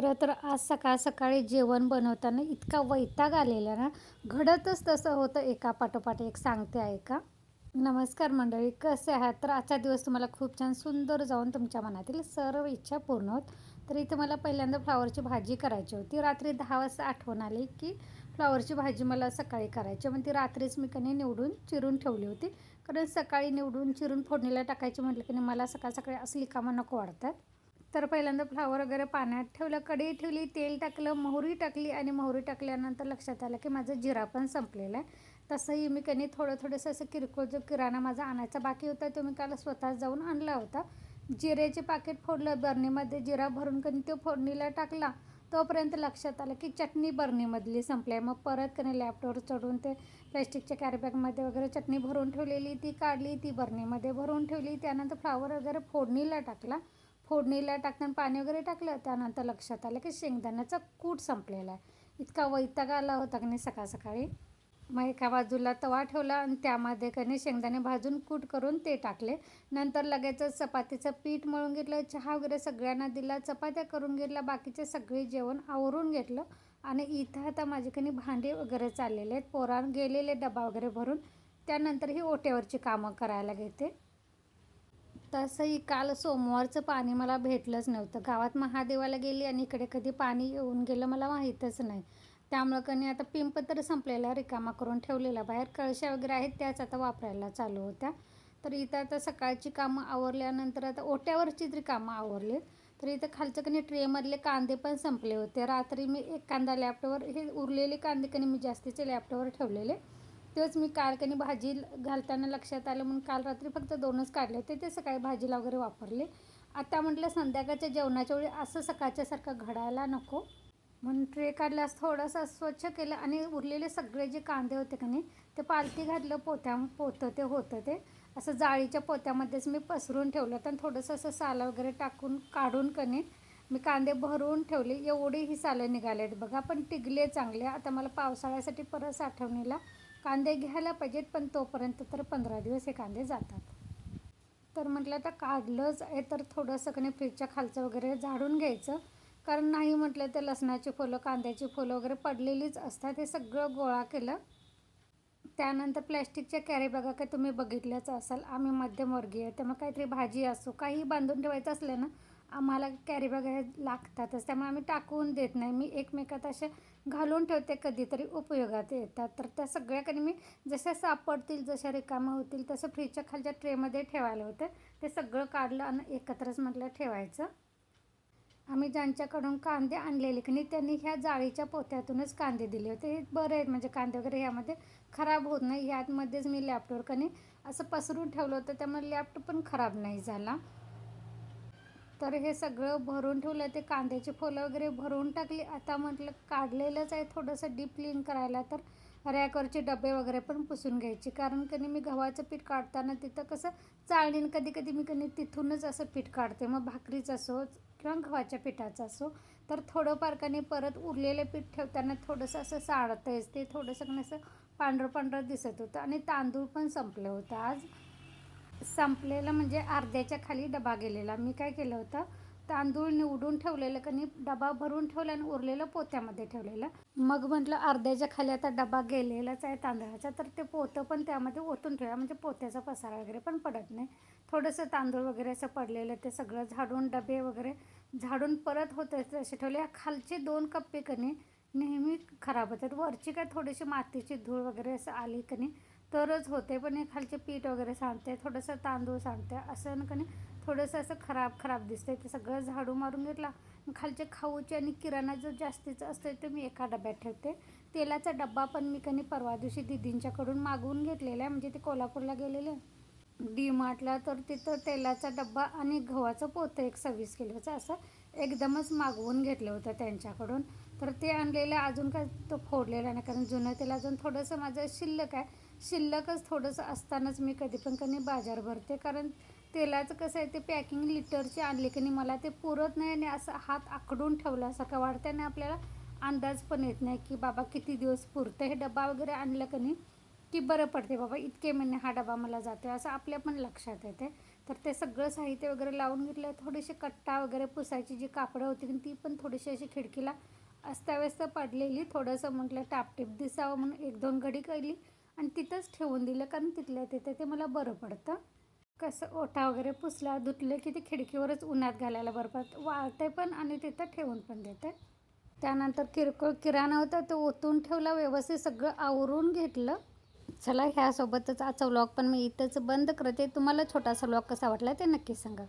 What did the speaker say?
खरं तर आज सकाळी जेवण बनवताना इतका वैताग आलेला ना, घडतच तसं होतं एका पाठोपाठ एक सांगते ऐका. नमस्कार मंडळी, कसे आहात? तर आजचा दिवस तुम्हाला खूप छान सुंदर जाऊन तुमच्या मनातील सर्व इच्छा पूर्ण होत. तर इथे मला पहिल्यांदा फ्लॉवरची भाजी करायची होती. रात्री 10 वाजता आठवण आली की फ्लॉवरची भाजी मला सकाळी करायची. मग ती रात्रीच मी कणी निवडून चिरून ठेवली होती. कारण सकाळी निवडून चिरून फोडणीला टाकायची म्हटलं की मला सकाळी असली कामं नको वाटतात. तर पहिल्यांदा फ्लॉवर वगैरे पाण्यात ठेवलं, कढई ठेवली, तेल टाकलं, मोहरी टाकली आणि मोहरी टाकल्यानंतर लक्षात आलं की माझा जिरा पण संपलेला आहे. तसंही मी कणी थोडंसं असं किरकोळ जो किराणा माझा आणायचा बाकी होता तो मी काल स्वतः जाऊन आणला होता. जिऱ्याचे पाकीट फोडलं, बरणीमध्ये जिरा भरून कणी तो फोडणीला टाकला. तोपर्यंत लक्षात आलं की चटणी बरणीमधली संपली आहे. मग परत कणी लॅपटॉपवर चढून ते प्लॅस्टिकच्या कॅरीबॅगमध्ये वगैरे चटणी भरून ठेवलेली ती काढली, ती बरणीमध्ये भरून ठेवली. त्यानंतर फ्लॉवर वगैरे फोडणीला टाकला. फोडणीला टाकताना पाणी वगैरे टाकलं. त्यानंतर लक्षात आलं की शेंगदाण्याचा कूट संपलेला आहे. इतका वैताग आला होता की नाही सकाळी. मग एका बाजूला तवा ठेवला आणि त्यामध्ये कणी शेंगदाणे भाजून कूट करून ते टाकले. नंतर लगेचच चपातीचं पीठ मळून घेतलं, चहा वगैरे सगळ्यांना दिला, चपात्या करून घेतल्या, बाकीचे सगळे जेवण आवरून घेतलं. आणि इथं आता माझे कणी भांडी वगैरे चाललेले आहेत, पोरांना गेलेले डबा वगैरे भरून. त्यानंतर ही ओट्यावरची कामं करायला घेते. तसंही काल सोमवारचं पाणी मला भेटलंच नव्हतं. गावात महादेवाला गेली आणि इकडे कधी पाणी येऊन गेलं मला माहीतच नाही. त्यामुळं कणी आता पिंप तर संपलेला रिकामा करून ठेवलेला बाहेर. कळशा वगैरे आहेत त्याच आता वापरायला चालू होत्या. तर इथं आता सकाळची कामं आवरल्यानंतर आता ओट्यावरची तरी कामं आवरली. तर इथं खालचं कणी ट्रेमधले कांदे पण संपले होते. रात्री मी एक कांदा लॅपटॉपवर, हे उरलेले कांदे कणी मी जास्तीचे लॅपटॉपवर ठेवलेले. तेच मी काल कणी भाजी घालताना लक्षात आलं म्हणून काल रात्री फक्त 2च काढले होते. ते सकाळी भाजीला वगैरे वापरले. आता म्हटलं संध्याकाळच्या जेवणाच्या वेळी असं सकाळच्यासारखं घडायला नको. म्हणून ट्रे काढल्यास थोडंसं स्वच्छ केलं आणि उरलेले सगळे जे कांदे होते का नाही ते पालथी घातलं, पोतं ते होतं ते असं जाळीच्या पोत्यामध्येच मी पसरून ठेवलं. आणि थोडंसं असं सालं वगैरे टाकून काढून कणी मी कांदे भरून ठेवले. एवढी ही सालं निघालेत बघा, पण टिकले चांगले. आता मला पावसाळ्यासाठी परत साठवणीला कांदे घ्यायला पाहिजेत, पण तोपर्यंत तर 15 दिवस हे कांदे जातात. तर म्हटलं आता काढलंच आहे तर थोडंसं कणी फ्रीजच्या खालचं वगैरे झाडून घ्यायचं. कारण नाही म्हटलं तर लसणाची फुलं, कांद्याची फुलं वगैरे पडलेलीच असतात. हे सगळं गोळा केलं. त्यानंतर प्लॅस्टिकच्या कॅरी बॅगा काय तुम्ही बघितल्याच असाल. आम्ही मध्यमवर्गीय, त्यामुळे काहीतरी भाजी असो काही बांधून ठेवायचं असलं ना, आम्हाला कॅरी बॅग हे लागतातच. त्यामुळे आम्ही टाकवून देत नाही. मी एकमेकात असे घालून ठेवते, कधीतरी उपयोगात येतात. तर त्या सगळ्या मी जशा सापडतील, जशा रिकाम्या होतील तसं फ्रीजच्या खालच्या ट्रेमध्ये ठेवायला होतं. ते सगळं काढलं आणि एकत्रच म्हटलं ठेवायचं. आम्ही ज्यांच्याकडून कांदे आणलेले की नाही त्यांनी ह्या जाळीच्या पोत्यातूनच कांदे दिले होते. हे बरे आहेत म्हणजे कांदे वगैरे ह्यामध्ये खराब होत नाही. ह्यामध्येच मी लॅपटॉपवर कणी असं पसरून ठेवलं होतं, त्यामुळे लॅपटॉप पण खराब नाही झाला. तर हे सगळं भरून ठेवलं. ते कांद्याची फुलं वगैरे भरून टाकली. आता म्हटलं काढलेलंच आहे थोडंसं डीप क्लीन करायला, तर रॅकवरचे डबे वगैरे पण पुसून घ्यायचे. कारण कधी मी गव्हाचं पीठ काढताना तिथं कसं चाळणीनं कधी मी कधी तिथूनच असं पीठ काढते. मग भाकरीचं असो किंवा गव्हाच्या पिठाचं असो, तर थोडंफार कधी परत उरलेलं पीठ ठेवताना थोडंसं असं साडतंच. ते थोडंसं कधी असं पांढरं दिसत होतं. आणि तांदूळ पण संपलं होतं आज. संपलेलं म्हणजे अर्ध्याच्या खाली डबा गेलेला. मी काय केलं होतं, तांदूळ निवडून ठेवलेलं कणी डबा भरून ठेवला आणि उरलेलं पोत्यामध्ये ठेवलेलं. मग म्हटलं अर्ध्याच्या खाली आता डबा गेलेलाच आहे तांदळाचा, तर ते पोतं पण त्यामध्ये ओतून ठेवा म्हणजे पोत्याचा पसारा वगैरे पण पडत नाही. थोडंसं तांदूळ वगैरे असं पडलेलं ते सगळं झाडून डबे वगैरे झाडून परत होते तसे ठेवले. खालचे 2 कप्पे कणी नेहमी खराब होतात. वरची काय थोडीशी मातीची धूळ वगैरे असं आली कणी तरच होते, पण हे खालचे पीठ वगैरे सांडते, थोडंसं तांदूळ सांडते, असं कणी थोडंसं असं खराब दिसतंय. ते सगळं झाडू मारून घेतला. खालचे खाऊचे आणि किराणा जो जास्तीचं असतं ते मी एका डब्यात ठेवते. तेलाचा डब्बा पण मी कणी परवा दिवशी दीदींच्याकडून मागवून घेतलेला आहे. म्हणजे ते कोल्हापूरला गेलेले डी मार्टला, तर तिथं तेलाचा डब्बा आणि गव्हाचं पोतं एक 26 किलोचं असं एकदमच मागवून घेतलं होतं त्यांच्याकडून. तर ते आणलेलं अजून काय तो फोडलेला नाही, कारण जुनं तेल अजून थोडंसं माझं शिल्लक आहे. शिल्लकच थोडंसं असतानाच मी कधी पण कधी बाजार भरते. कारण तेलाचं कसं आहे, ते पॅकिंग लिटरची आणली की नाही मला ते पुरत नाही आणि असं हात आखडून ठेवल्यासारखं वाटतं आणि आपल्याला अंदाज पण येत नाही की बाबा किती दिवस पुरतं. हे डबा वगैरे आणलं की नाही की बरं पडते, बाबा इतके महिने हा डबा मला जातो असं आपल्या पण लक्षात येते. तर ते सगळं साहित्य वगैरे लावून घेतलं. थोडीशी कट्टा वगैरे पुसायची जी कापडं होती की ती पण थोडीशी अशी खिडकीला अस्ताव्यस्त पडलेली. थोडंसं म्हटलं टापटीप दिसावं म्हणून 1-2 घडी केली आणि तिथंच ठेवून दिलं, कारण तिथल्या तिथे ते मला बरं पडतं. कसं ओटा वगैरे पुसला, धुतले की ते खिडकीवरच उन्हात घालायला बरं पडतं. वाळते पण आणि तिथं ठेवून पण देते. त्यानंतर किरकोळ किराणा होता तो ओतून ठेवला, व्यवस्थित सगळं आवरून घेतलं. चला ह्यासोबतच आजचा व्लॉग पण मी इथंच बंद करते. तुम्हाला छोटासा व्लॉग कसा वाटला ते नक्की सांगा.